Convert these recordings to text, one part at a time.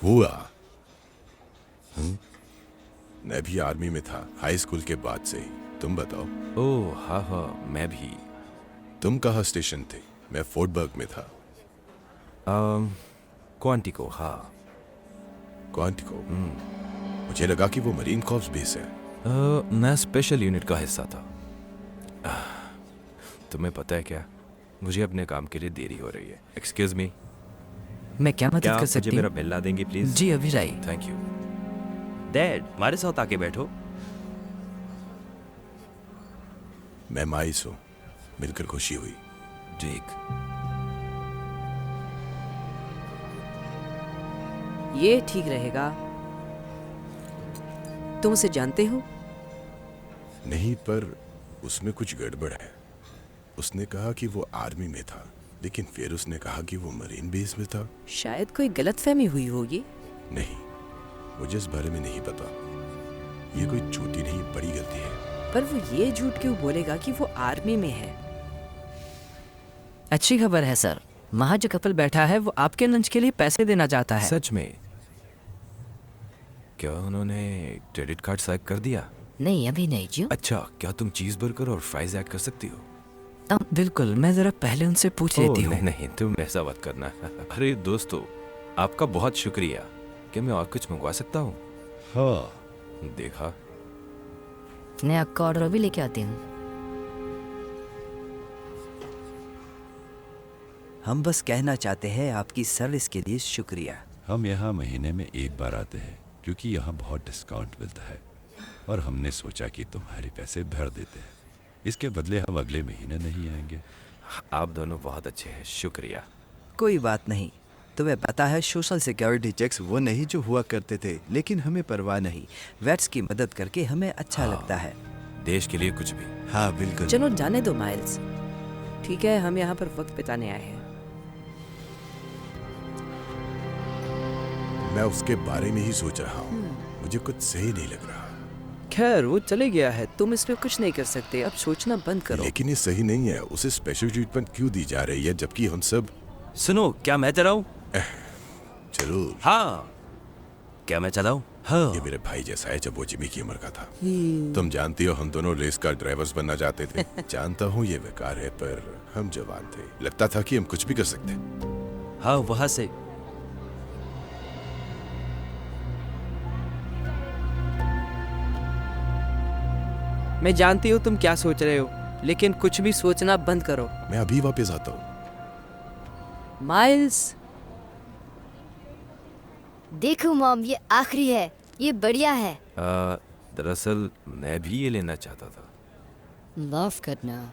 हुआ। मैं भी आर्मी में था, हाई स्कूल के बाद से ही। तुम बताओ। ओह हाँ हाँ, मैं भी। तुम कहाँ स्टेशन थे? मैं फोर्ट बर्ग में था। क्वांटिको, हाँ। क्वांटिको? मुझे लगा कि वो मरीन कॉर्प्स बेस है। मैं स्पेशल यूनिट का हिस्सा था। तुम्हें पता है क्या, मुझे अपने काम के लिए देरी हो रही है। एक्सक्यूज मी, मैं क्या मदद क्या कर आप मुझे सकती मेरा हूँ? बिल ला देंगे प्लीज? जी अभिराई। Thank you. डैड, हमारे साथ आके बैठो। मैं मायूस हूँ, मिलकर खुशी हुई। ठीक। ये ठीक रहेगा। तुम उसे जानते हो? नहीं, पर उसमें कुछ गड़बड़ है। उसने कहा कि वो आर्मी में था, लेकिन फिर उसने कहा कि वो मरीन बेस में था। शायद कोई गलतफहमी हुई होगी। नहीं, मुझे इस बारे में नहीं पता। ये कोई छोटी नहीं, बड़ी गलती है। पर वो ये झूठ क्यों बोलेगा कि वो आर्मी में है? अच्छी खबर है सर, वहाँ जो कपल बैठा है वो आपके लंच के लिए पैसे देना चाहता है। सच में? क्या उन्होंने क्रेडिट कार्ड स्वाइप कर दिया? नहीं अभी नहीं जी। अच्छा, क्या तुम चीज बर्गर और फ्राइज ऐड कर सकती हो? बिल्कुल, मैं जरा पहले उनसे पूछ लेती हूँ। नहीं नहीं, तुम ऐसा मत करना। अरे दोस्तों, आपका बहुत शुक्रिया। क्या मैं और कुछ मंगवा सकता हूँ? हाँ। देखा। मैं आपका ऑर्डर भी लेके आती हूँ। हम बस कहना चाहते हैं आपकी सर्विस के लिए शुक्रिया। हम यहाँ महीने में एक बार आते हैं क्योंकि यहाँ बहुत डिस्काउंट मिलता है, और हमने सोचा कि तुम्हारे पैसे भर देते हैं। इसके बदले हम अगले महीने नहीं आएंगे। आप दोनों बहुत अच्छे हैं, शुक्रिया। कोई बात नहीं। तुम्हें पता है सोशल सिक्योरिटी चेक्स वो नहीं जो हुआ करते थे, लेकिन हमें परवाह नहीं। वेट्स की मदद करके हमें अच्छा लगता है। देश के लिए कुछ भी। हाँ बिल्कुल। चलो जाने दो माइल्स। ठीक है, हम यहाँ पर वक्त बिताने आए हैं। मैं उसके बारे में ही सोच रहा हूँ। मुझे कुछ सही नहीं लग रहा। खैर, वो चले गया है, तुम इसमें कुछ नहीं कर सकते। अब सोचना बंद करो। लेकिन ये सही नहीं है। उसे स्पेशल ट्रीटमेंट क्यों दी जा रही है, जबकि हम सब। सुनो, क्या मैं चलाऊं? जरूर। हाँ, क्या मैं चलाऊं? हाँ। ये मेरे भाई जैसा है जब वो जिमी की उम्र का था। तुम जानती हो, हम दोनों रेस कार ड्राइवर्स बनना चाहते थे। जानता हूँ ये बेकार है, पर हम जवान थे। लगता था कि हम कुछ भी कर सकते। हाँ, वहां से। मैं जानती हूँ तुम क्या सोच रहे हो, लेकिन कुछ भी सोचना बंद करो। मैं अभी वापस आता हूँ। माइल्स। देखो मॉम, ये आखिरी है, ये बढ़िया है। दरअसल मैं भी ये लेना चाहता था। माफ करना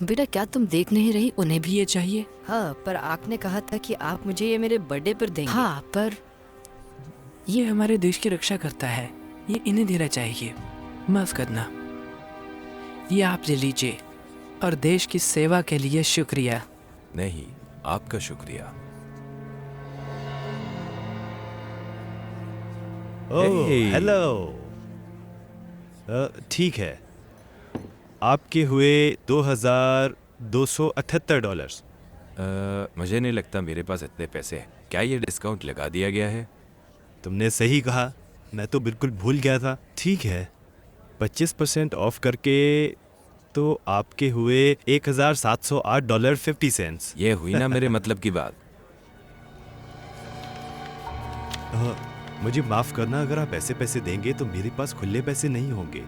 बेटा, क्या तुम देख नहीं रही? उन्हें भी ये चाहिए। हाँ, पर आपने कहा था कि आप मुझे ये मेरे बर्थडे पर देंगे। हाँ, पर ये हमारे देश की रक्षा करता है, ये इन्हें देना चाहिए। माफ करना, ये आप ले लीजिए, और देश की सेवा के लिए शुक्रिया। नहीं, आपका शुक्रिया। Oh hello. ठीक है, आपके हुए $2,278। मुझे नहीं लगता मेरे पास इतने पैसे हैं। क्या ये डिस्काउंट लगा दिया गया है? तुमने सही कहा, मैं तो बिल्कुल भूल गया था। ठीक है, 25% ऑफ करके तो आपके हुए $1,708.50। ये हुई ना मेरे मतलब की बात। मुझे माफ करना, अगर आप ऐसे पैसे देंगे तो मेरे पास खुले पैसे नहीं होंगे।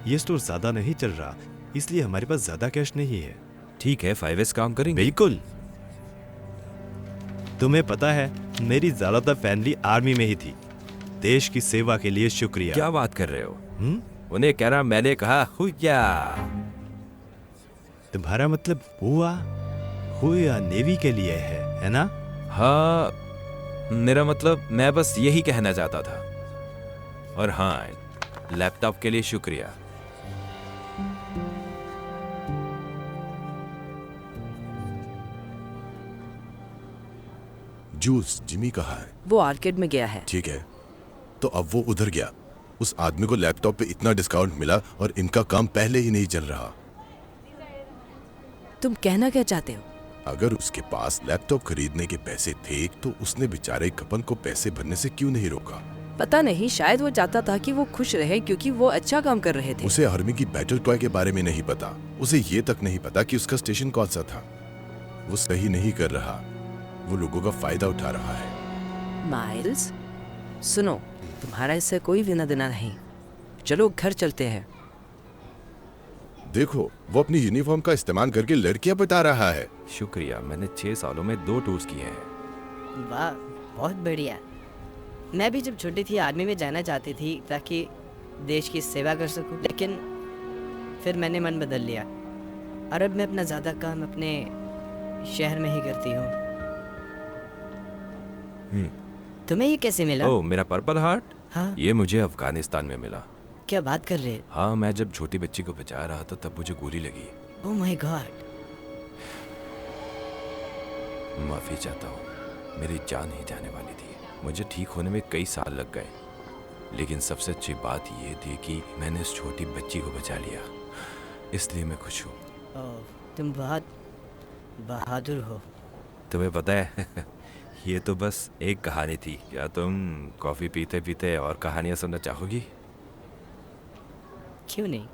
ये स्टोर ज्यादा नहीं चल रहा, इसलिए हमारे पास ज्यादा कैश नहीं है। ठीक है, 5S काम करेंगे। बिल्कुल। तुम्हें पता है, मेरी ज्यादातर फैमिली आर्मी में ही थी। देश की सेवा के लिए शुक्रिया। क्या बात कर रहे हो? उन्हें कहना मैंने कहा हुआ। तुम्हारा मतलब हुआ नेवी के लिए है ना? हाँ, मेरा मतलब मैं बस यही कहना चाहता था। और हाँ, लैपटॉप के लिए शुक्रिया। जूस, जिमी कहाँ है? वो आर्केड में गया है। ठीक है, तो अब वो उधर गया। उस आदमी को लैपटॉप पे इतना डिस्काउंट मिला और इनका काम पहले ही नहीं चल रहा। तुम कहना क्या चाहते हो? अगर उसके पास लैपटॉप खरीदने के पैसे थे तो उसने बेचारे कपन को पैसे भरने से क्यों नहीं रोका? पता नहीं, शायद वो चाहता था कि वो खुश रहे क्योंकि वो अच्छा काम कर रहे थे। उसे आर्मी की बैटल टॉय के बारे में नहीं पता। उसे ये तक नहीं पता कि उसका स्टेशन कौन सा था। वो सही नहीं कर रहा, वो लोगों का फायदा उठा रहा है। माइल्स, सुनो, तुम्हारा इससे कोई लेना देना नहीं। चलो घर चलते हैं। देखो, वो अपनी यूनिफॉर्म का इस्तेमाल करके लड़कियां बता रहा है। शुक्रिया, मैंने 6 सालों में 2 टूर्स किए हैं। वाह, बहुत बढ़िया। मैं भी जब छोटी थी आर्मी में जाना चाहती थी ताकि देश की सेवा कर सकूं, लेकिन फिर मैंने मन बदल लिया और अब मैं अपना ज़्यादा काम अपने शहर में ही करती हूँ। तुम्हें ये कैसे मिला? ओह, मेरा पर्पल हार्ट? हाँ। ये मुझे अफगानिस्तान में मिला। क्या बात कर रहे? हाँ, मैं जब छोटी बच्ची को बचा रहा था तब मुझे गोली लगी। Oh my God. माफी चाहता हूँ, मेरी जान ही जाने वाली थी। मुझे ठीक होने में कई साल लग गए, लेकिन सबसे अच्छी बात ये थी कि मैंने उस छोटी बच्ची को बचा लिया, इसलिए मैं खुश हूँ। ओह, तुम बहुत बहादुर हो। तुम्हें पता है ये तो बस एक कहानी थी। क्या तुम कॉफ़ी पीते पीते और कहानियाँ सुनना चाहोगी? क्यों नहीं,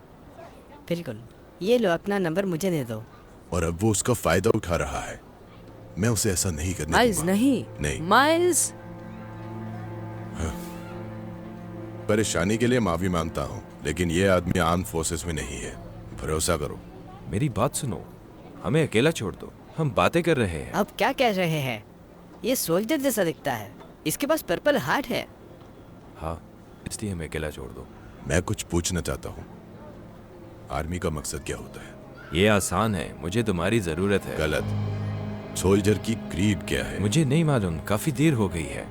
बिल्कुल। ये लो, अपना नंबर मुझे दे दो। और अब वो उसका फायदा उठा रहा है। मैं उसे ऐसा नहीं करने माइल्स, दूंगा। नहीं माइल्स। परेशानी के लिए माफी मांगता हूँ, लेकिन ये आदमी आर्म फोर्सेस में नहीं है। भरोसा करो। मेरी बात सुनो, हमें अकेला छोड़ दो, हम बातें कर रहे हैं। अब क्या कह रहे हैं? ये सोल्जर जैसा दिखता है, इसके पास पर्पल हार्ट है। हाँ, इसलिए हमें अकेला छोड़ दो। मैं कुछ पूछना चाहता हूँ, आर्मी का मकसद क्या होता है? ये आसान है, मुझे तुम्हारी जरूरत है। गलत। सोल्जर की क्रीड क्या है? मुझे नहीं मालूम, काफी देर हो गई है।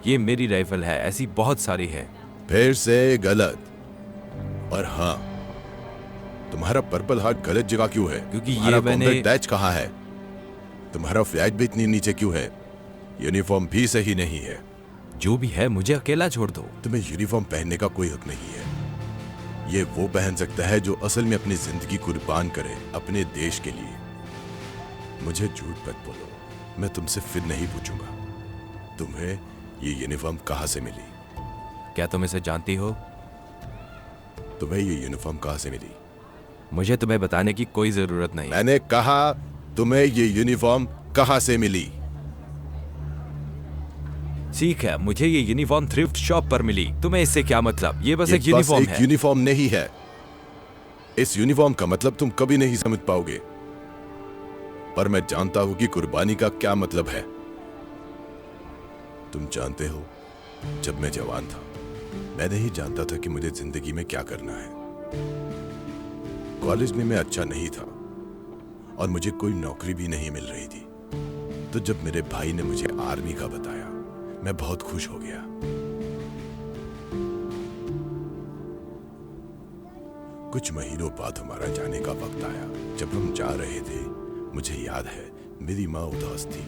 ये मेरी राइफल है, ऐसी बहुत सारी है। फिर से गलत। और हाँ, तुम्हारा पर्पल हार्ट गलत जगह क्यों है? क्योंकि ये तुम्हारा मैंने- कॉम्बैट बैच कहाँ है? तुम्हारा फ्लैग भी इतनी नीचे क्यों है? यूनिफॉर्म भी सही नहीं है। जो भी है, मुझे अकेला छोड़ दो। तुम्हें यूनिफॉर्म पहनने का कोई हक नहीं है। ये वो पहन सकता है जो असल में अपनी जिंदगी कुर्बान करे अपने देश के लिए। मुझे झूठ मत बोलो, मैं तुमसे फिर नहीं पूछूंगा। तुम्हें ये यूनिफॉर्म कहाँ से मिली? क्या तुम इसे जानती हो? तुम्हें ये यूनिफॉर्म कहाँ से मिली? मुझे तुम्हें बताने की कोई जरूरत नहीं। मैंने कहा तुम्हें ये यूनिफॉर्म कहाँ से मिली? ठीक है, मुझे ये यूनिफॉर्म थ्रिफ्ट शॉप पर मिली। तुम्हें इससे क्या मतलब? ये बस एक यूनिफॉर्म है। यूनिफॉर्म नहीं है। इस यूनिफॉर्म का मतलब तुम कभी नहीं समझ पाओगे, पर मैं जानता हूं कि कुर्बानी का क्या मतलब है। तुम जानते हो, जब मैं जवान था, मैं नहीं जानता था कि मुझे जिंदगी में क्या करना है। कॉलेज में मैं अच्छा नहीं था और मुझे कोई नौकरी भी नहीं मिल रही थी। तो जब मेरे भाई ने मुझे आर्मी का बताया, मैं बहुत खुश हो गया। कुछ महीनों बाद हमारा जाने का वक्त आया। जब हम जा रहे थे, मुझे याद है मेरी माँ उदास थी।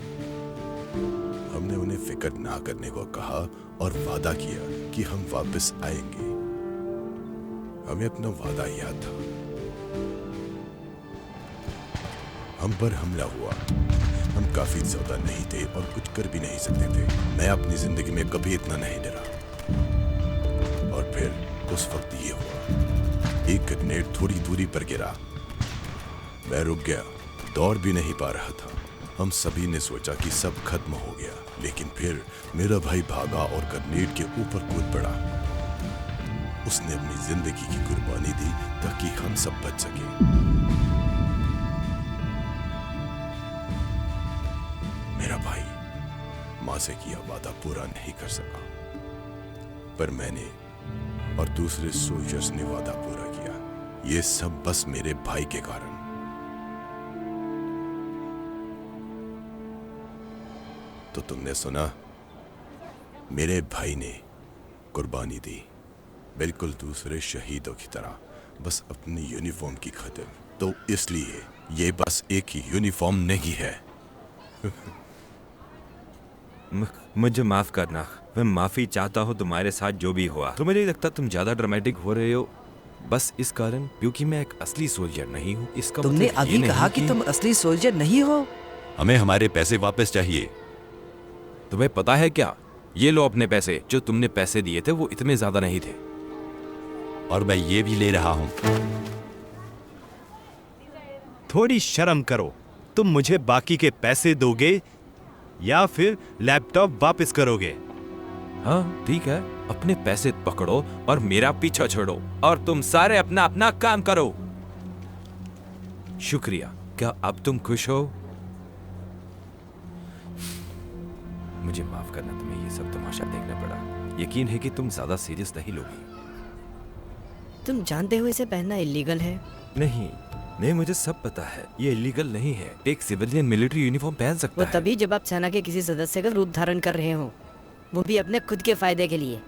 हमने उन्हें फिक्र ना करने को कहा और वादा किया कि हम वापस आएंगे। हमें अपना वादा याद था। हम पर हमला हुआ। हम काफी ज्यादा नहीं थे और कुछ कर भी नहीं सकते थे। मैं अपनी जिंदगी में कभी इतना नहीं डरा। और फिर उस वक्त ये हुआ, एक ग्रेनेड थोड़ी दूरी पर गिरा। मैं रुक गया, दौड़ भी नहीं पा रहा था। हम सभी ने सोचा कि सब खत्म हो गया, लेकिन फिर मेरा भाई भागा और ग्रेनेड के ऊपर कूद पड़ा। उसने अपनी जिंदगी की कुर्बानी दी ताकि हम सब बच सके। मेरा भाई मां से किया वादा पूरा नहीं कर सका, पर मैंने और दूसरे सोल्जर्स ने वादा पूरा किया। ये सब बस मेरे भाई के कारण। तो तुमने सुना, मेरे भाई ने कुर्बानी दी, बिल्कुल दूसरे शहीदों की तरह, बस अपनी यूनिफॉर्म की खातिर। तो इसलिए ये बस एक ही यूनिफॉर्म नहीं है। मुझे माफ करना, मैं माफी चाहता हूँ तुम्हारे साथ जो भी हुआ। तुम्हें नहीं लगता तुम ज्यादा ड्रामेटिक हो रहे हो? बस इस कारण क्योंकि मैं एक असली सोल्जर नहीं हूँ, इसका तुमने मतलब ये अभी नहीं कहा कि तुम असली सोल्जर नहीं हो। हमें हमारे पैसे वापस चाहिए। तुम्हें पता है क्या, ये लो अपने पैसे। जो तुमने पैसे दिए थे वो इतने ज्यादा नहीं थे। और मैं ये भी ले रहा हूँ। थोड़ी शर्म करो। तुम मुझे बाकी के पैसे दोगे या फिर लैपटॉप वापस करोगे? हाँ ठीक है, अपने पैसे पकड़ो और मेरा पीछा छोड़ो और तुम सारे अपना अपना काम करो। शुक्रिया। क्या अब तुम खुश हो? मुझे माफ करना, तुम्हें ये सब तमाशा देखना पड़ा। यकीन है कि तुम ज्यादा सीरियस नहीं लोगी। तुम जानते हो इसे पहनना इलीगल है। नहीं, मुझे सब पता है, ये इलीगल नहीं है। एक सिविलियन मिलिट्री यूनिफॉर्म पहन सकता वो है। तभी जब आप सेना के किसी सदस्य का रूप धारण कर रहे हो, वो भी अपने खुद के फायदे के लिए।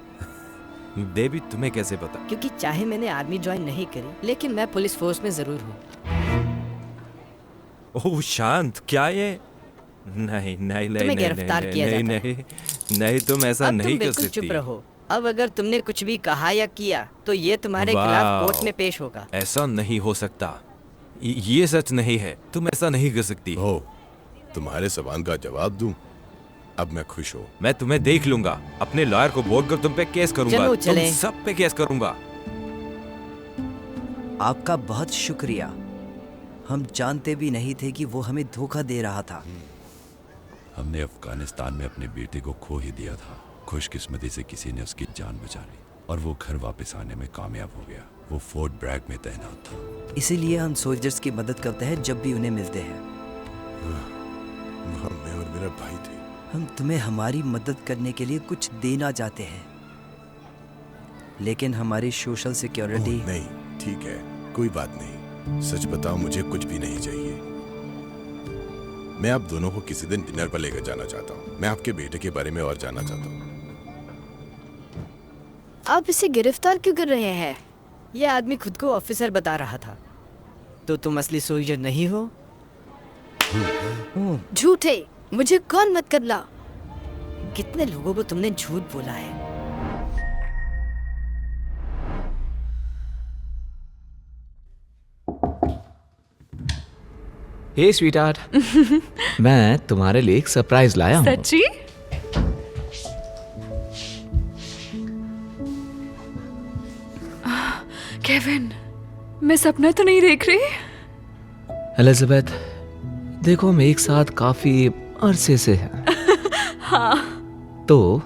देवी, तुम्हें कैसे पता? क्योंकि चाहे मैंने आर्मी ज्वाइन नहीं करी, लेकिन मैं पुलिस फोर्स में जरूर हूँ। ओह शांत, क्या ये? नहीं नहीं नहीं तुम्हें नहीं गिरफ्तार नहीं किया नहीं जाता है। नहीं नहीं, तुम ऐसा अब नहीं तुम कर बिल्कुल सकती। चुप रहो। अब अगर तुमने कुछ भी कहा या किया तो ये तुम्हारे खिलाफ वाह। कोर्ट में पेश होगा। ऐसा नहीं हो सकता, ये सच नहीं है। तुम ऐसा नहीं कर सकती। हो, तुम्हारे सवाल का जवाब दूं? अब मैं खुश हूँ। मैं तुम्हें देख लूंगा। अपने लॉयर को बोलकर तुम पे केस करूंगा। चलो, तुम चलें। सब पे केस करूंगा। आपका बहुत शुक्रिया। हम जानते भी नहीं थे कि वो हमें धोखा दे रहा था। हमने अफगानिस्तान में अपने बेटे को खो ही दिया था। खुशकिस्मती से किसी ने उसकी जान बचा ली और वो घर वापस आने में कामयाब हो गया। वो फोर्ट ब्रैग में तैनात था। इसीलिए हम सोल्जर्स की मदद करते हैं जब भी उन्हें मिलते हैं। वहाँ मैं और मेरा भाई थे। हम तुम्हें हमारी मदद करने के लिए कुछ देना चाहते हैं, लेकिन हमारी सोशल सिक्योरिटी। ओह, नहीं, ठीक है, कोई बात नहीं। सच बताओ, मुझे कुछ भी नहीं चाहिए। मैं आप दोनों को किसी दिन डिनर पर लेकर जाना चाहता हूँ। मैं आपके बेटे के बारे में और जानना चाहता हूँ। आप इसे गिरफ्तार क्यों कर रहे हैं? ये आदमी खुद को ऑफिसर बता रहा था। तो तुम असली सोल्जर नहीं हो? झूठे, मुझे कौन मत करला। कितने लोगों को तुमने झूठ बोला है? हे स्वीटहार्ट, मैं तुम्हारे लिए एक सरप्राइज लाया हूँ। सच्ची? केविन, मैं सपना तो नहीं देख रही? एलिजाबेथ, देखो हम एक साथ काफी अरसे से हैं। हाँ। तो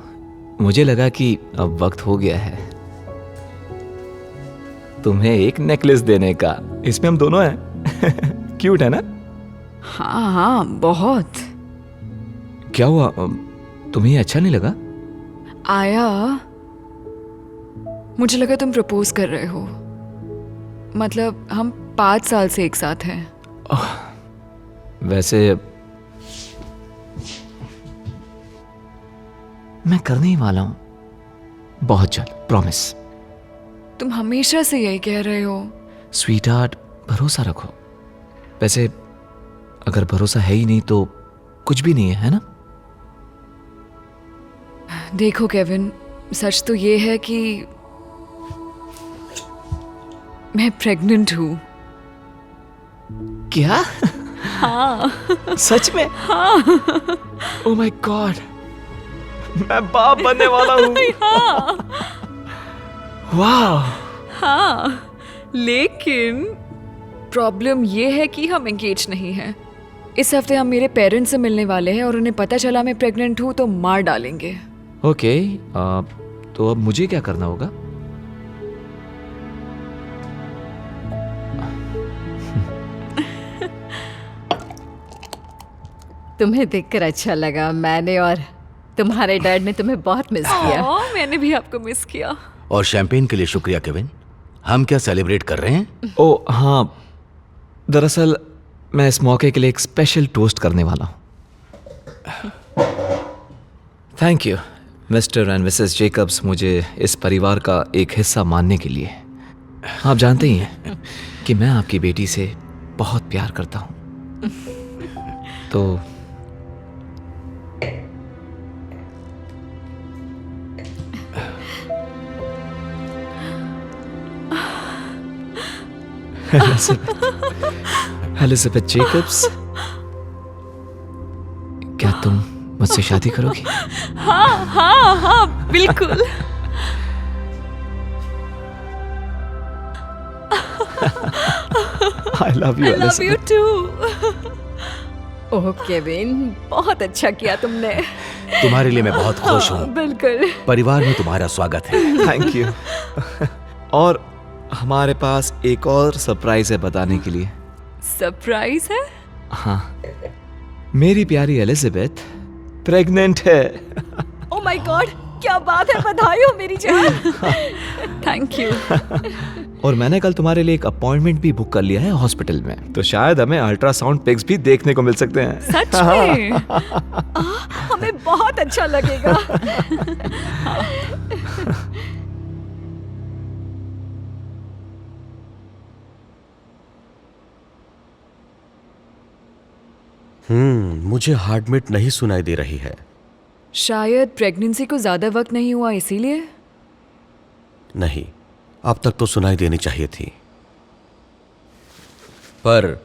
मुझे लगा कि अब वक्त हो गया है तुम्हें एक नेकलेस देने का। इसमें हम दोनों हैं। क्यूट है ना? हाँ हाँ, बहुत। क्या हुआ, तुम्हें अच्छा नहीं लगा? आया, मुझे लगा तुम प्रपोज कर रहे हो। मतलब हम 5 साल से एक साथ हैं। वैसे मैं करने ही वाला हूं, बहुत जल्द, प्रॉमिस। तुम हमेशा से यही कह रहे हो। स्वीटहार्ट, भरोसा रखो। वैसे अगर भरोसा है ही नहीं तो कुछ भी नहीं है ना? देखो केविन, सच तो ये है कि मैं प्रेग्नेंट हूँ। क्या? हाँ। सच में? हाँ। ओह माय गॉड, मैं बाप बनने वाला हूँ। हाँ। वाह। हाँ, लेकिन प्रॉब्लम ये है कि हम एंगेज नहीं हैं। इस हफ्ते हम मेरे पेरेंट्स से मिलने वाले हैं और उन्हें पता चला मैं प्रेग्नेंट हूँ तो मार डालेंगे। ओके, तो अब मुझे क्या करना होगा? तुम्हें देखकर अच्छा लगा। मैंने और तुम्हारे डैड ने तुम्हें बहुत मिस किया। मैंने भी आपको मिस किया। और शैंपेन के लिए शुक्रिया केविन। हम क्या सेलिब्रेट कर रहे हैं? ओ हाँ, दरअसल मैं इस मौके के लिए एक स्पेशल टोस्ट करने वाला हूँ। Thank you mister and Mrs Jacob's, मुझे इस परिवार का एक हिस्सा मानने के लिए। आप जानते ही हैं कि मैं आपकी बेटी से बहुत प्यार करता हूँ। तो एलिजाबेथ जेकब्स, क्या तुम मुझसे शादी करोगी? हाँ हाँ हाँ बिल्कुल। I love you, I love you Elizabeth. too. Oh Kevin, बहुत अच्छा किया तुमने। तुम्हारे लिए मैं बहुत खुश हूँ। बिल्कुल। परिवार में तुम्हारा स्वागत है। Thank you. और हमारे पास एक और सरप्राइज है बताने के लिए। सरप्राइज है? हाँ, मेरी प्यारी एलिजाबेथ प्रेग्नेंट है। ओह माय गॉड, क्या बात है, बधाई हो मेरी जान। Thank you. और मैंने कल तुम्हारे लिए एक अपॉइंटमेंट भी बुक कर लिया है हॉस्पिटल में, तो शायद हमें अल्ट्रासाउंड पिक्स भी देखने को मिल सकते हैं। सच में? हमें बहुत अच्छा लगेगा। मुझे हार्टबीट नहीं सुनाई दे रही है। शायद प्रेगनेंसी को ज्यादा वक्त नहीं हुआ इसीलिए। नहीं, अब तक तो सुनाई देनी चाहिए थी। पर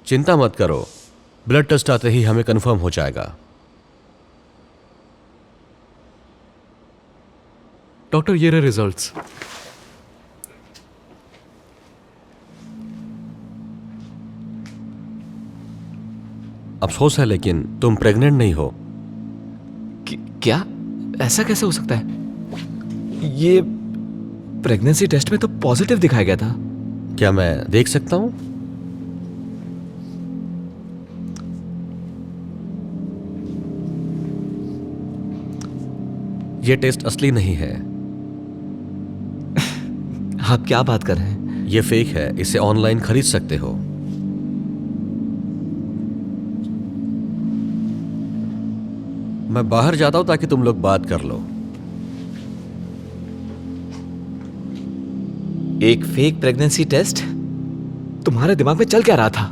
चिंता मत करो, ब्लड टेस्ट आते ही हमें कंफर्म हो जाएगा। डॉक्टर, ये रहे रिजल्ट्स। अफसोस है लेकिन तुम प्रेग्नेंट नहीं हो। क्या? ऐसा कैसे हो सकता है? ये प्रेगनेंसी टेस्ट में तो पॉजिटिव दिखाया गया था। क्या मैं देख सकता हूं? यह टेस्ट असली नहीं है। आप क्या बात कर रहे हैं? यह फेक है, इसे ऑनलाइन खरीद सकते हो। मैं बाहर जाता हूं ताकि तुम लोग बात कर लो। एक फेक प्रेगनेंसी टेस्ट? तुम्हारे दिमाग में चल क्या रहा था?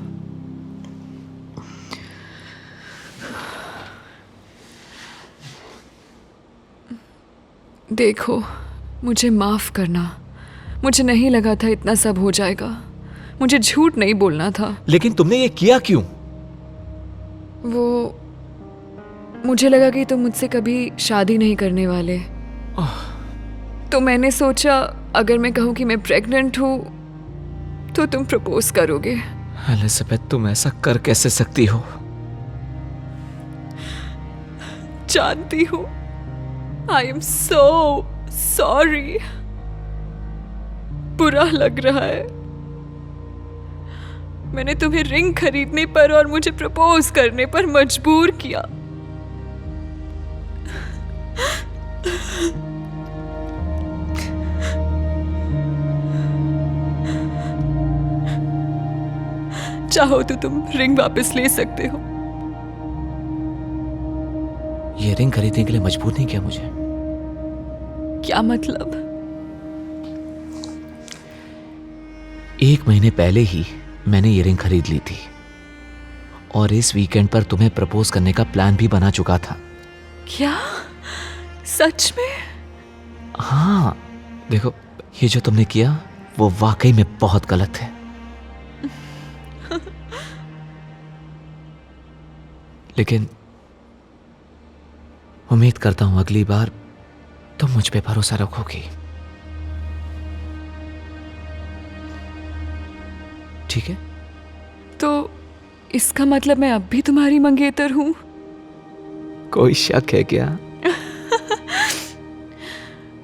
देखो, मुझे माफ करना। मुझे नहीं लगा था इतना सब हो जाएगा। मुझे झूठ नहीं बोलना था। लेकिन तुमने ये किया क्यों? वो मुझे लगा कि तुम मुझसे कभी शादी नहीं करने वाले, तो मैंने सोचा अगर मैं कहूं कि मैं प्रेग्नेंट हूं तो तुम प्रपोज करोगे। एलिजाबेथ, तुम ऐसा कर कैसे सकती हो? जानती हूं, आई एम सो सॉरी। बुरा लग रहा है। मैंने तुम्हें रिंग खरीदने पर और मुझे प्रपोज करने पर मजबूर किया। चाहो तो तुम रिंग वापस ले सकते हो। ये रिंग खरीदने के लिए मजबूर नहीं किया मुझे। क्या मतलब? 1 महीने पहले ही मैंने ये रिंग खरीद ली थी और इस वीकेंड पर तुम्हें प्रपोज करने का प्लान भी बना चुका था। क्या? सच में? हाँ, देखो, ये जो तुमने किया वो वाकई में बहुत गलत है। लेकिन उम्मीद करता हूं अगली बार तुम मुझ पे भरोसा रखोगी। ठीक है? तो इसका मतलब मैं अब भी तुम्हारी मंगेतर हूं? कोई शक है क्या?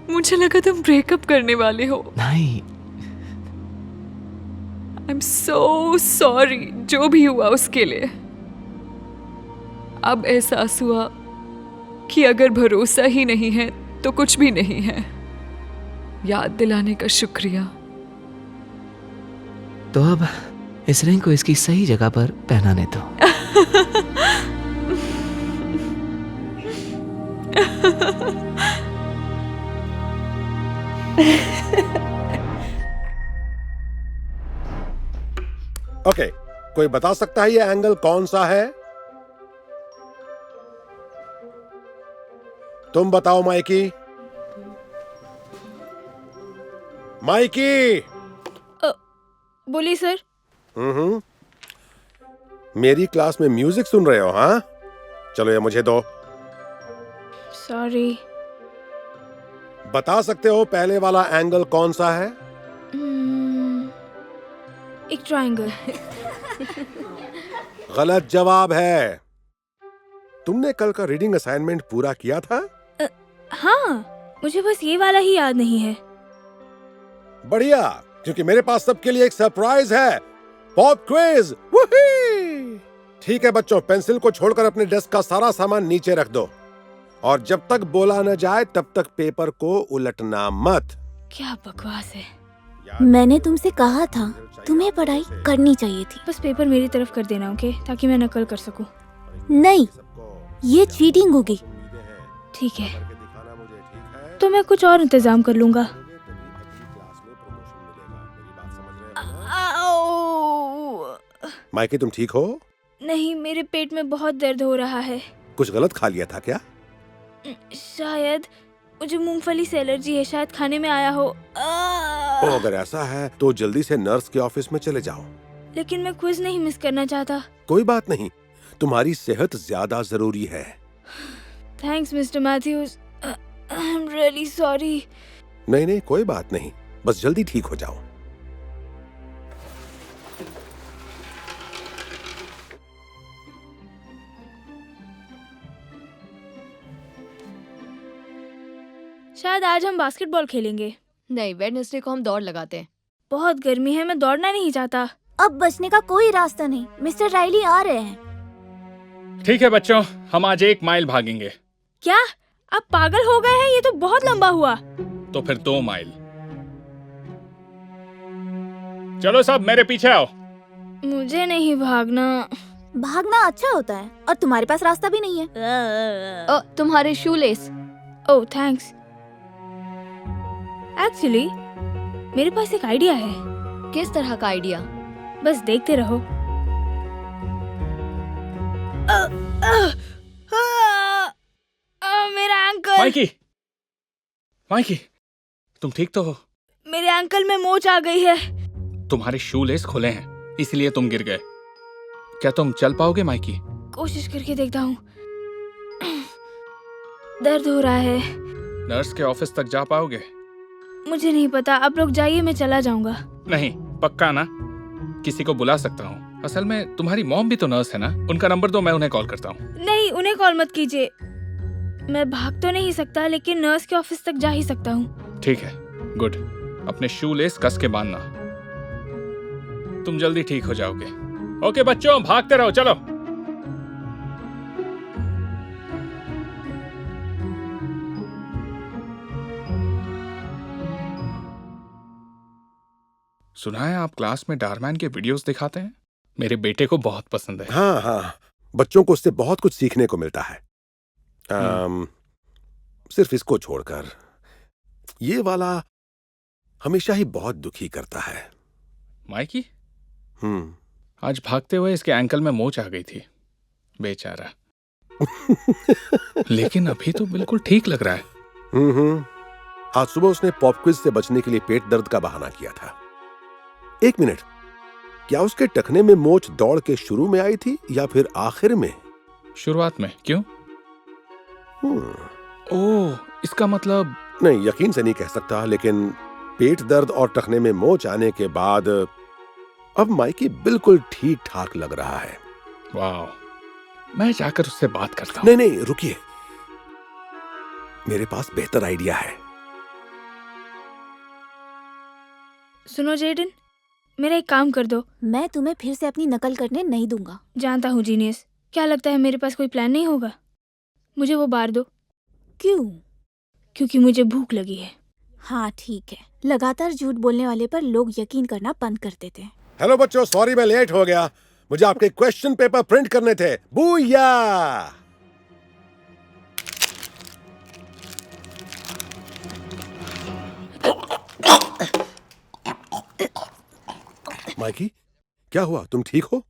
मुझे लगा तुम ब्रेकअप करने वाले हो। नहीं। आई एम सो सॉरी जो भी हुआ उसके लिए। अब एहसास हुआ कि अगर भरोसा ही नहीं है तो कुछ भी नहीं है। याद दिलाने का शुक्रिया। तो अब इस रिंग को इसकी सही जगह पर पहनाने दो। ओके, कोई बता सकता है ये एंगल कौन सा है? तुम बताओ माइकी। माइकी! बोलिए सर। मेरी क्लास में म्यूजिक सुन रहे हो? हाँ, चलो ये मुझे दो। सॉरी। बता सकते हो पहले वाला एंगल कौन सा है? एक ट्रायंगल। गलत जवाब है। तुमने कल का रीडिंग असाइनमेंट पूरा किया था? हाँ, मुझे बस ये वाला ही याद नहीं है। बढ़िया, क्योंकि मेरे पास सबके लिए एक सरप्राइज है, पॉप क्विज। ठीक है बच्चों, पेंसिल को छोड़कर अपने डेस्क का सारा सामान नीचे रख दो और जब तक बोला न जाए तब तक पेपर को उलटना मत। क्या बकवास है। मैंने तुमसे कहा था तुम्हें पढ़ाई करनी चाहिए थी। बस पेपर मेरी तरफ कर देना, ओके, ताकि मैं नकल कर सकूं। नहीं, ये चीटिंग होगी। ठीक है, तो मैं कुछ और इंतजाम कर लूंगा। माइकी, तुम ठीक हो? नहीं, मेरे पेट में बहुत दर्द हो रहा है। कुछ गलत खा लिया था क्या? शायद मुझे मूंगफली से एलर्जी है, शायद खाने में आया हो। अगर ऐसा है तो जल्दी से नर्स के ऑफिस में चले जाओ। लेकिन मैं क्विज नहीं मिस करना चाहता। कोई बात नहीं, तुम्हारी सेहत ज्यादा जरूरी है। Thanks mister Matthews, I am really sorry. नहीं नहीं, कोई बात नहीं, बस जल्दी ठीक हो जाओ। शायद आज हम बास्केटबॉल खेलेंगे। नहीं, वेडनेसडे को हम दौड़ लगाते हैं। बहुत गर्मी है, मैं दौड़ना नहीं चाहता। अब बचने का कोई रास्ता नहीं, मिस्टर राइली आ रहे हैं। ठीक है बच्चों, हम आज 1 माइल भागेंगे। क्या आप पागल हो गए हैं? ये तो बहुत लंबा हुआ। तो फिर 2 माइल। चलो सब मेरे पीछे आओ। मुझे नहीं भागना। भागना अच्छा होता है और तुम्हारे पास रास्ता भी नहीं है। तुम्हारे शू लेस। ओह थैंक्स। एक्चुअली मेरे पास एक आइडिया है। किस तरह का आइडिया? बस देखते रहो। मेरा एंकल। माइकी, तुम ठीक तो हो? मेरे एंकल में मोच आ गई है। तुम्हारे शू लेस खुले हैं, इसलिए तुम गिर गए। क्या तुम चल पाओगे माइकी? कोशिश करके देखता हूँ। दर्द हो रहा है। नर्स के ऑफिस तक जा पाओगे? मुझे नहीं पता, आप लोग जाइए, मैं चला जाऊंगा। नहीं, पक्का ना? किसी को बुला सकता हूँ। असल में तुम्हारी मॉम भी तो नर्स है ना, उनका नंबर दो, मैं उन्हें कॉल करता हूँ। नहीं, उन्हें कॉल मत कीजिए। मैं भाग तो नहीं सकता, लेकिन नर्स के ऑफिस तक जा ही सकता हूँ। ठीक है, गुड। अपने शू लेस कस के बांधना, तुम जल्दी ठीक हो जाओगे। ओके बच्चों, भागते रहो, चलो। सुना है आप क्लास में डारमैन के वीडियोस दिखाते हैं? मेरे बेटे को बहुत पसंद है। हाँ हाँ, बच्चों को उससे बहुत कुछ सीखने को मिलता है। सिर्फ इसको छोड़कर ये वाला हमेशा ही बहुत दुखी करता है। माइकी? आज भागते हुए इसके एंकल में मोच आ गई थी, बेचारा। लेकिन अभी तो बिल्कुल ठीक लग रहा है। आज सुबह उसने पॉप क्विज से बचने के लिए पेट दर्द का बहाना किया था। 1 मिनट, क्या उसके टखने में मोच दौड़ के शुरू में आई थी या फिर आखिर में? शुरुआत में। क्यों? ओह, इसका मतलब? नहीं, यकीन से नहीं कह सकता, लेकिन पेट दर्द और टखने में मोच आने के बाद अब माइकी बिल्कुल ठीक ठाक लग रहा है। वाह, मैं जाकर उससे बात करता हूँ। नहीं नहीं, रुकिए, मेरे पास बेहतर आइडिया है। सुनो जेडन, मेरा एक काम कर दो। मैं तुम्हें फिर से अपनी नकल करने नहीं दूंगा। जानता हूँ जीनियस, क्या लगता है मेरे पास कोई प्लान नहीं होगा? मुझे वो बार दो। क्यों? क्योंकि मुझे भूख लगी है। हाँ ठीक है, लगातार झूठ बोलने वाले पर लोग यकीन करना बंद कर देते हैं। हेलो बच्चों, सॉरी मैं लेट हो गया, मुझे आपके क्वेश्चन पेपर प्रिंट करने थे। बूया! माइकी, क्या हुआ? तुम ठीक हो?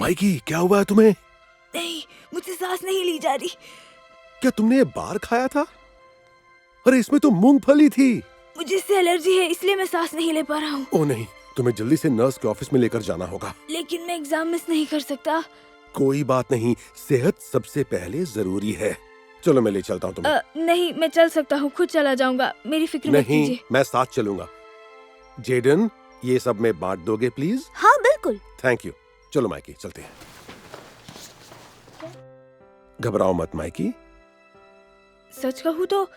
माइकी, क्या हुआ है तुम्हें? नहीं, मुझसे सांस नहीं ली जा रही। क्या तुमने ये बार खाया था? अरे इसमें तो मूंगफली थी। मुझे इससे एलर्जी है, इसलिए मैं सांस नहीं ले पा रहा हूँ। ओह नहीं, तुम्हें जल्दी से नर्स के ऑफिस में लेकर जाना होगा। लेकिन मैं एग्जाम मिस नहीं कर सकता। कोई बात नहीं, सेहत सबसे पहले जरूरी है। चलो मैं ले चलता हूँ तुम्हें। नहीं, मैं चल सकता हूँ, खुद चला जाऊंगा, मेरी फिक्र मत नहीं, कीजिए। मैं साथ चलूंगा। जेडन, ये सब में बांट दोगे प्लीज? हाँ बिल्कुल। Thank you. चलो माइकी, चलते हैं। घबराओ मत माइकी। सच कहूँ तो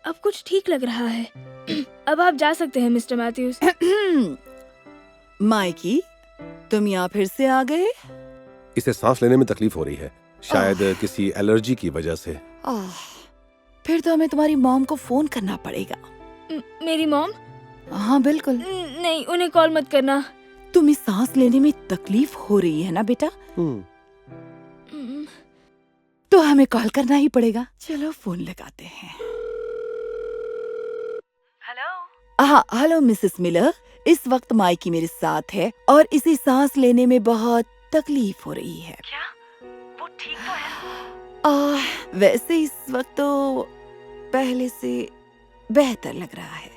अब कुछ ठीक लग रहा है। अब आप जा सकते हैं मिस्टर मैथ्यूज। माइकी, तुम यहाँ फिर से आ गए? इसे सांस लेने में तकलीफ हो रही है, शायद किसी एलर्जी की वजह से। फिर तो हमें तुम्हारी मॉम को फोन करना पड़ेगा। मेरी मॉम? हाँ बिल्कुल। नहीं, उन्हें कॉल मत करना। तुम्हें सांस लेने में तकलीफ हो रही है ना बेटा? तो हमें कॉल करना ही पड़ेगा। चलो फोन लगाते हैं। हाँ हेलो मिसेस मिलर, इस वक्त माइकी मेरे साथ है और इसे सांस लेने में बहुत तकलीफ हो रही है। क्या वो ठीक तो है? वैसे इस वक्त तो पहले से बेहतर लग रहा है।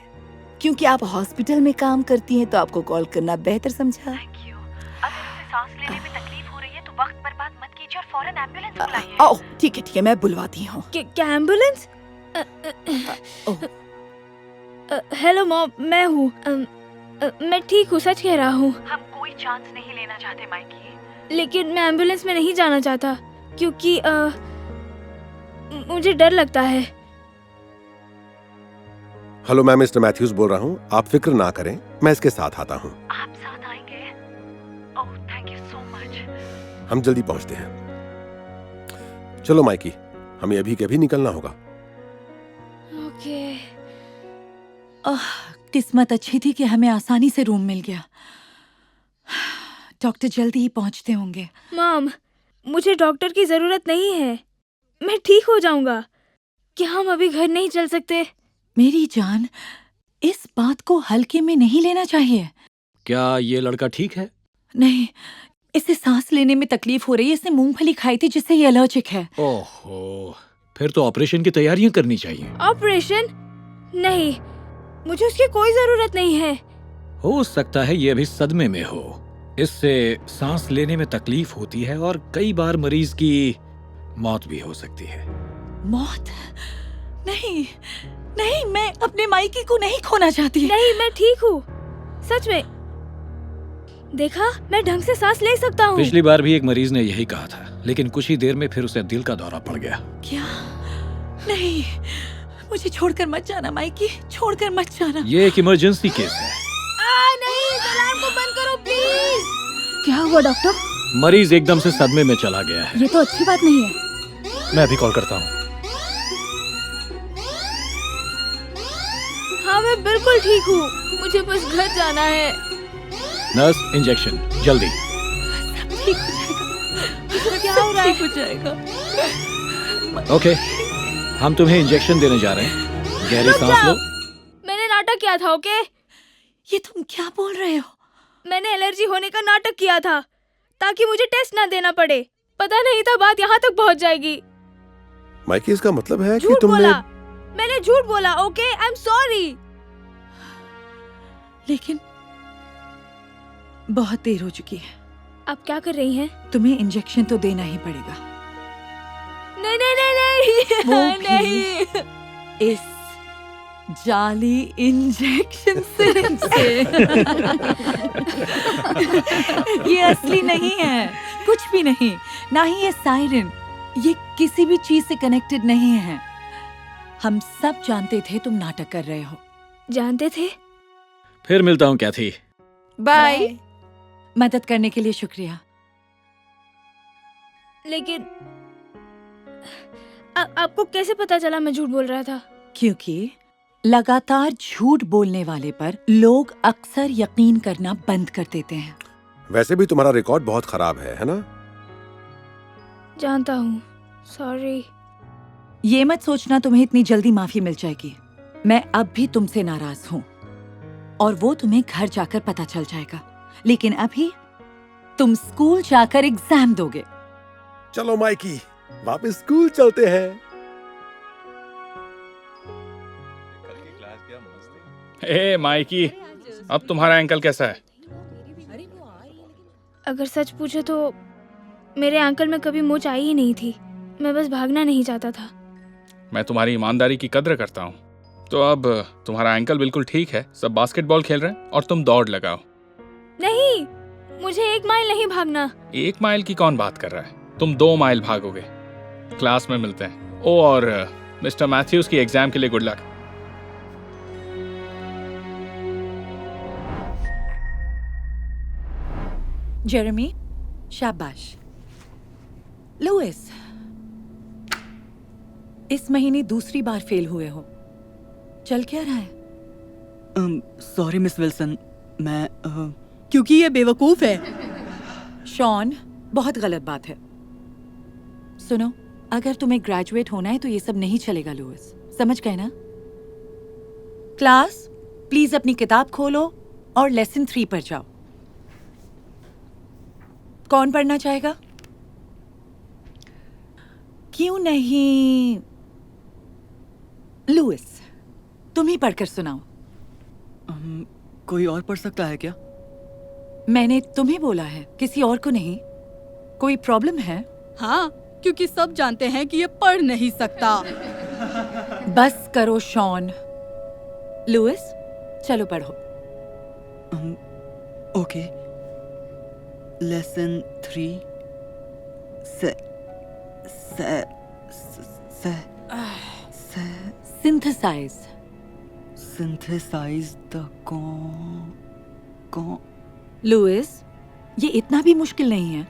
क्योंकि आप हॉस्पिटल में काम करती हैं तो आपको कॉल करना बेहतर समझा। Thank you. अगर उसे सांस लेने में तकलीफ हो रही है तो वक्त बर्बाद मत कीजिए और फौरन एम्बुलेंस बुलाइए। ओह ठीक है, मैं बुलवाती हूँ। क्या एम्बुलेंस? हेलो मॉम, मैं हूँ। मैं ठीक हूँ, सच कह रहा हूँ। हम कोई चांस नहीं लेना चाहते माइकी। लेकिन मैं एम्बुलेंस में नहीं जाना चाहता क्योंकि मुझे डर लगता है। हेलो मैं मिस्टर मैथ्यूज बोल रहा हूँ, आप फिक्र ना करें, मैं इसके साथ आता हूँ। आप साथ आएंगे? Oh thank you so much. हम जल्दी पहुँचते हैं। चलो माइकी, हमें अभी के अभी निकलना होगा। ओके। किस्मत अच्छी थी कि हमें आसानी से रूम मिल गया। डॉक्टर जल्दी ही पहुंचते होंगे। मॉम, मुझे डॉक्टर की जरूरत नहीं है, मैं ठीक हो जाऊंगा। क्या हम अभी घर नहीं चल सकते? मेरी जान, इस बात को हल्के में नहीं लेना चाहिए। क्या ये लड़का ठीक है? नहीं, इसे सांस लेने में तकलीफ हो रही है। इसने मूंगफली खाई थी जिससे ये एलर्जिक है। ओहो, फिर तो ऑपरेशन की तैयारियां करनी चाहिए। ऑपरेशन? नहीं, मुझे उसकी कोई जरूरत नहीं है। हो सकता है ये अभी सदमे में हो, इससे सांस लेने में तकलीफ होती है और कई बार मरीज की मौत भी हो सकती है। मौत? नहीं नहीं, मैं अपने माइकी को नहीं खोना चाहती। नहीं, मैं ठीक हूँ, सच में। देखा, मैं ढंग से सांस ले सकता हूँ। पिछली बार भी एक मरीज ने यही कहा था, लेकिन कुछ ही देर में फिर उसे दिल का दौरा पड़ गया। क्या? नहीं, मुझे छोड़कर मत जाना माइकी, छोड़कर मत जाना। ये एक इमरजेंसी केस है। नहीं, अलार्म को बंद करो प्लीज। क्या हुआ डॉक्टर? मरीज एकदम से सदमे में चला गया है। ये तो अच्छी बात नहीं है। मैं अभी कॉल करता हूँ। हाँ, मैं बिल्कुल ठीक हूँ, मुझे बस घर जाना है। नर्स, इंजेक्शन जल्दी। सब ठीक हो जाएगा। क्या हो रहा है? ठीक हो जाएगा। ओके, हम तुम्हें इंजेक्शन देने जा रहे हैं। गहरी सांस लो। मैंने नाटक किया था। ओके? ये तुम क्या बोल रहे हो? मैंने एलर्जी होने का नाटक किया था ताकि मुझे टेस्ट ना देना पड़े। पता नहीं था बात यहाँ तक पहुँच जाएगी। माइकी, इसका मतलब है कि झूठ तुमने... बोला, मैंने झूठ बोला। Okay, I am sorry. लेकिन बहुत देर हो चुकी है। आप क्या कर रही हैं? तुम्हें इंजेक्शन तो देना ही पड़ेगा। नहीं नहीं नहीं नहीं, नहीं। इस जाली इंजेक्शन से ये असली नहीं है, कुछ भी नहीं। ना ही ये सायरन, ये किसी भी चीज से कनेक्टेड नहीं है। हम सब जानते थे तुम नाटक कर रहे हो। जानते थे? फिर मिलता हूँ कैथी। बाय। मदद करने के लिए शुक्रिया। लेकिन आपको कैसे पता चला मैं झूठ बोल रहा था? क्योंकि लगातार झूठ बोलने वाले पर लोग अक्सर यकीन करना बंद कर देते हैं। वैसे भी तुम्हारा रिकॉर्ड बहुत खराब है ना? जानता हूँ, सॉरी। ये मत सोचना तुम्हें इतनी जल्दी माफी मिल जाएगी। मैं अब भी तुमसे नाराज हूँ और वो तुम्हें घर जाकर पता चल जाएगा। लेकिन अभी तुम स्कूल जाकर एग्जाम दोगे। चलो माइकी, वापस स्कूल चलते हैं। ए माइकी, अब तुम्हारा एंकल कैसा है? अगर सच पूछो तो मेरे अंकल में कभी मोच आई ही नहीं थी। मैं बस भागना नहीं चाहता था। मैं तुम्हारी ईमानदारी की कद्र करता हूँ। तो अब तुम्हारा एंकल बिल्कुल ठीक है, सब बास्केटबॉल खेल रहे हैं और तुम दौड़ लगाओ। नहीं, मुझे 1 माइल नहीं भागना। 1 माइल की कौन बात कर रहा है? तुम 2 माइल भागोगे। क्लास में मिलते हैं। ओ, और मिस्टर मैथ्यूज की एग्जाम के लिए गुड लक। जेरेमी, शाबाश। लुइस, इस महीने दूसरी बार फेल हुए हो। चल क्या रहा है? सॉरी मिस विल्सन, मैं क्योंकि ये बेवकूफ है। शॉन, बहुत गलत बात है। सुनो, अगर तुम्हें ग्रेजुएट होना है तो ये सब नहीं चलेगा लुइस, समझ गए ना? क्लास, प्लीज अपनी किताब खोलो और लेसन 3 पर जाओ। कौन पढ़ना चाहेगा? क्यों नहीं लुइस, तुम ही पढ़कर सुनाओ। कोई और पढ़ सकता है क्या? मैंने तुम्हें बोला है, किसी और को नहीं। कोई प्रॉब्लम है? हाँ, क्योंकि सब जानते हैं कि ये पढ़ नहीं सकता। बस करो शॉन। लुइस, चलो पढ़ो। Okay. Lesson 3 synthesize the Louis, ये इतना भी मुश्किल नहीं है।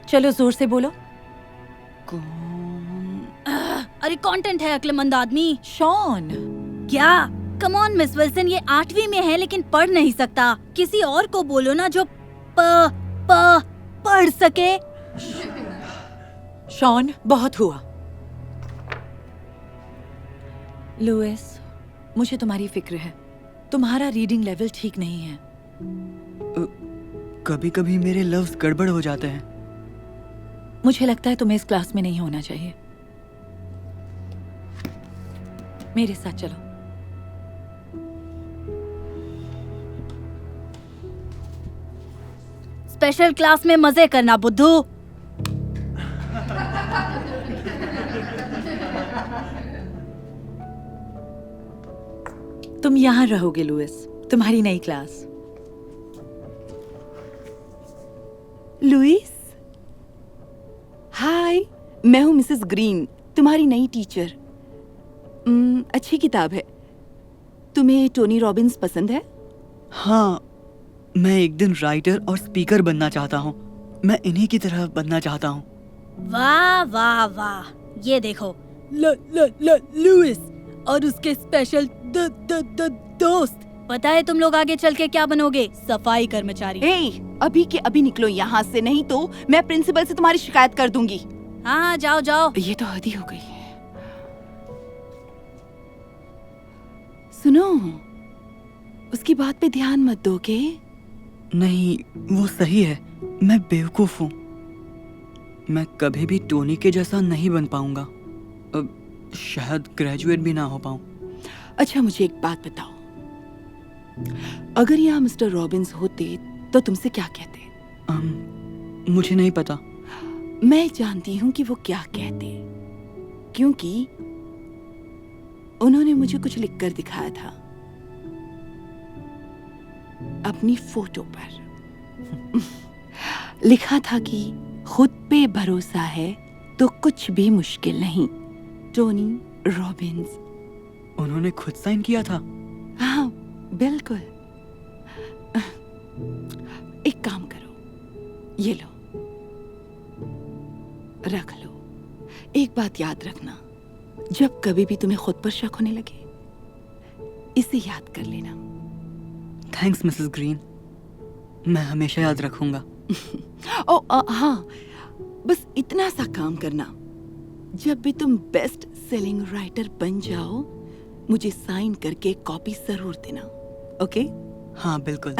चलो जोर से बोलो। अरे कंटेंट है अक्लमंद आदमी। शॉन, क्या? कम ऑन मिस विल्सन, ये 8वीं में है लेकिन पढ़ नहीं सकता। किसी और को बोलो ना जो पढ़ सके। शॉन, बहुत हुआ। लुइस, मुझे तुम्हारी फिक्र है। तुम्हारा रीडिंग लेवल ठीक नहीं है। कभी कभी मेरे लफ्ज गड़बड़ हो जाते हैं। मुझे लगता है तुम्हें इस क्लास में नहीं होना चाहिए। मेरे साथ चलो। स्पेशल क्लास में मजे करना बुद्धू। तुम यहाँ रहोगे लुइस, तुम्हारी नई क्लास। लुइस, हाय, मैं हूँ मिसेस ग्रीन, तुम्हारी नई टीचर। अच्छी किताब है। तुम्हें टोनी रॉबिन्स पसंद है? हाँ, मैं एक दिन राइटर और स्पीकर बनना चाहता हूँ। मैं इन्हीं की तरह बनना चाहता हूँ। वाह वाह वाह, ये देखो लुइस और उसके स्पेशल दोस्त। पता है तुम लोग आगे चल के क्या बनोगे? सफाई कर्मचारी। अभी के अभी निकलो यहाँ से, नहीं तो मैं प्रिंसिपल से तुम्हारी शिकायत कर दूंगी। हाँ, जाओ जाओ। ये तो हद ही हो गई है। सुनो, उसकी बात पे ध्यान मत दोगे। नहीं, वो सही है। मैं बेवकूफ हूँ। मैं कभी भी टोनी के जैसा नहीं बन पाऊंगा। शायद ग्रेजुएट भी ना हो पाऊं। अच्छा, मुझे एक बात बताओ, अगर यहाँ मिस्टर रॉबिन्स होते तो तुमसे क्या कहते? मुझे नहीं पता। मैं जानती हूँ कि वो क्या कहते, क्योंकि उन्होंने मुझे कुछ लिखकर दिखाया था अपनी फोटो पर। लिखा था कि खुद पे भरोसा है तो कुछ भी मुश्किल नहीं, टोनी रॉबिन्स। उन्होंने खुद साइन किया था? हाँ, बिल्कुल। एक काम करो, ये लो, रख लो। एक बात याद रखना, जब कभी भी तुम्हें खुद पर शक होने लगे, इसे याद कर लेना। थैंक्स मिसेस ग्रीन, मैं हमेशा याद रखूंगा। हाँ, बस इतना सा काम करना, जब भी तुम बेस्ट सेलिंग राइटर बन जाओ, मुझे साइन करके कॉपी जरूर देना। ओके? हाँ, बिल्कुल।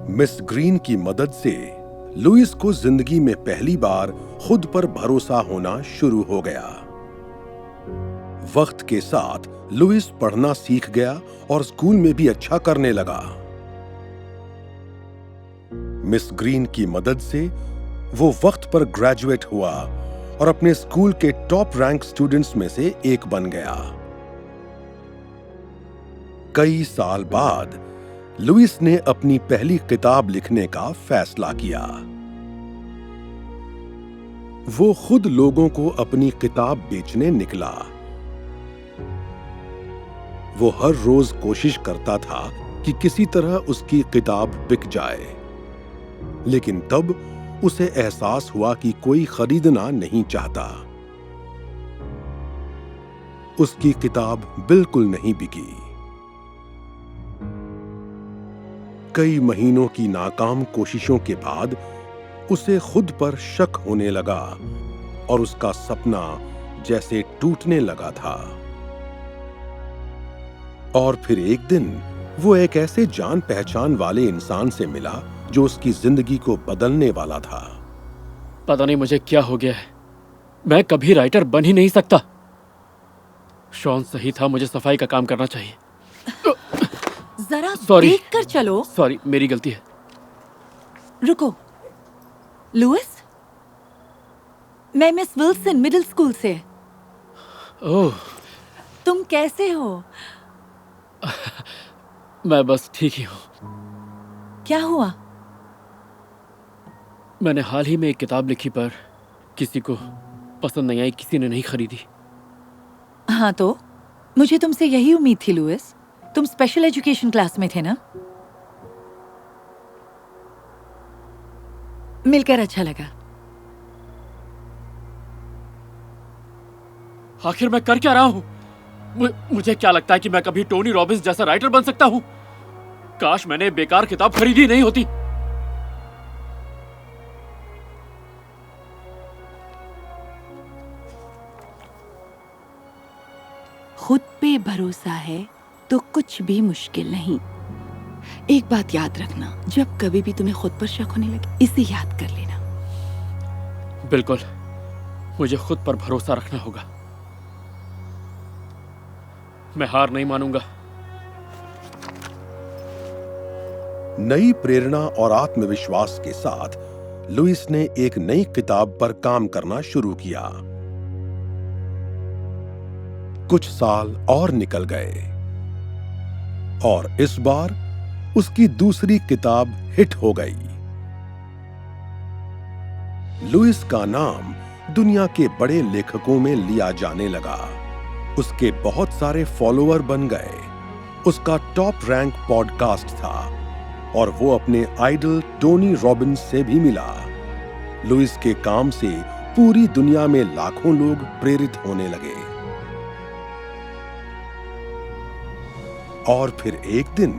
मिस ग्रीन की मदद से लुइस को जिंदगी में पहली बार खुद पर भरोसा होना शुरू हो गया। वक्त के साथ लुइस पढ़ना सीख गया और स्कूल में भी अच्छा करने लगा। मिस ग्रीन की मदद से वो वक्त पर ग्रेजुएट हुआ और अपने स्कूल के टॉप रैंक स्टूडेंट्स में से एक बन गया। कई साल बाद लुइस ने अपनी पहली किताब लिखने का फैसला किया। वो खुद लोगों को अपनी किताब बेचने निकला। वो हर रोज कोशिश करता था कि किसी तरह उसकी किताब बिक जाए, लेकिन तब उसे एहसास हुआ कि कोई खरीदना नहीं चाहता। उसकी किताब बिल्कुल नहीं बिकी। कई महीनों की नाकाम कोशिशों के बाद उसे खुद पर शक होने लगा और उसका सपना जैसे टूटने लगा था। और फिर एक दिन वो एक ऐसे जान पहचान वाले इंसान से मिला जो उसकी जिंदगी को बदलने वाला था। पता नहीं मुझे क्या हो गया है, मैं कभी राइटर बन ही नहीं सकता। शॉन सही था, मुझे सफाई का काम करना चाहिए। जरा सॉरी, देख कर चलो। सॉरी, मेरी गलती है। रुको, लुइस, मैं मिस विल्सन मिडिल स्कूल से। ओह, तुम कैसे हो? मैं बस ठीक ही हूँ। क्या हुआ? मैंने हाल ही में एक किताब लिखी पर किसी को पसंद नहीं आई, किसी ने नहीं खरीदी। हाँ तो मुझे तुमसे यही उम्मीद थी लुइस। तुम स्पेशल एजुकेशन क्लास में थे ना? मिलकर अच्छा लगा। आखिर मैं कर क्या रहा हूँ? मुझे क्या लगता है कि मैं कभी टोनी रॉबिन्स जैसा राइटर बन सकता हूँ? काश मैंने बेकार किताब खरीदी नहीं होती। खुद पे भरोसा है तो कुछ भी मुश्किल नहीं। एक बात याद रखना, जब कभी भी तुम्हें खुद पर शक होने लगे, इसे याद कर लेना। बिल्कुल, मुझे खुद पर भरोसा रखना होगा। मैं हार नहीं मानूंगा। नई प्रेरणा और आत्मविश्वास के साथ लुइस ने एक नई किताब पर काम करना शुरू किया। कुछ साल और निकल गए और इस बार उसकी दूसरी किताब हिट हो गई। लुइस का नाम दुनिया के बड़े लेखकों में लिया जाने लगा। उसके बहुत सारे फॉलोअर बन गए। उसका टॉप रैंक पॉडकास्ट था और वो अपने आइडल टोनी रॉबिन्स से भी मिला। लुइस के काम से पूरी दुनिया में लाखों लोग प्रेरित होने लगे। और फिर एक दिन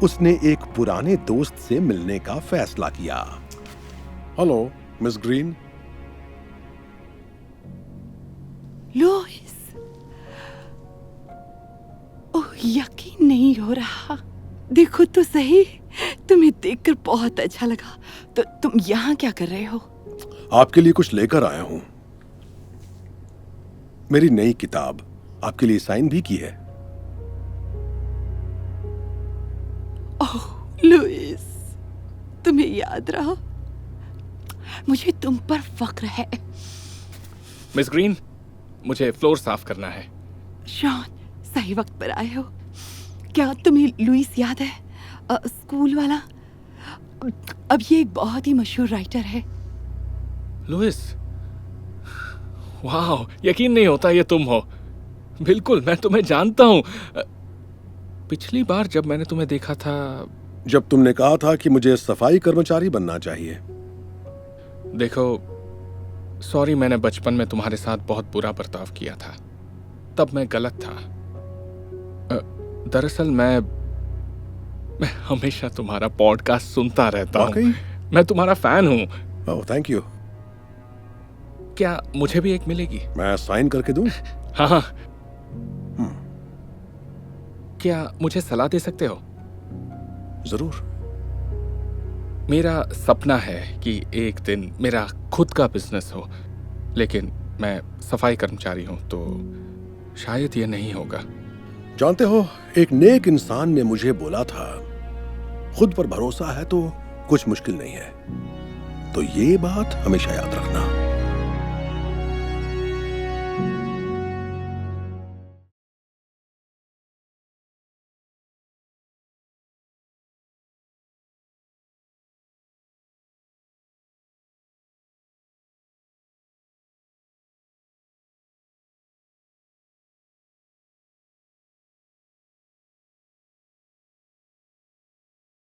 उसने एक पुराने दोस्त से मिलने का फैसला किया। Hello miss green. लुइस, ओह, यकीन नहीं हो रहा। देखो तो सही, तुम्हें देखकर बहुत अच्छा लगा। तो तुम यहाँ क्या कर रहे हो? आपके लिए कुछ लेकर आया हूं। मेरी नई किताब आपके लिए साइन भी की है। ओह लुइस, तुम्हें याद रहा? मुझे तुम पर फक्र है। मिस ग्रीन, मुझे फ्लोर साफ करना है। शॉन, सही वक्त पर आए हो। क्या तुम्हें लुइस याद है? स्कूल वाला। अब ये एक बहुत ही मशहूर राइटर है। लुइस, वाह, यकीन नहीं होता ये तुम हो। बिल्कुल, मैं तुम्हें जानता हूं। पिछली बार जब मैंने तुम्हें देखा था, जब तुमने कहा था कि मुझे सफाई कर्मचारी बनना चाहिए। देखो, सॉरी, मैंने बचपन में तुम्हारे साथ बहुत बुरा बर्ताव किया था। तब मैं गलत था। दरअसल मैं हमेशा तुम्हारा पॉडकास्ट सुनता रहता हूँ। मैं तुम्हारा फैन हूँ। ओह, थैंक यू। क्या मुझे भी एक मिलेगी? मैं साइन करके दूं? हाँ। क्या मुझे सलाह दे सकते हो? जरूर। मेरा सपना है कि एक दिन मेरा खुद का बिजनेस हो, लेकिन मैं सफाई कर्मचारी हूं, तो शायद ये नहीं होगा। जानते हो, एक नेक इंसान ने मुझे बोला था, खुद पर भरोसा है तो कुछ मुश्किल नहीं है। तो ये बात हमेशा याद रखना।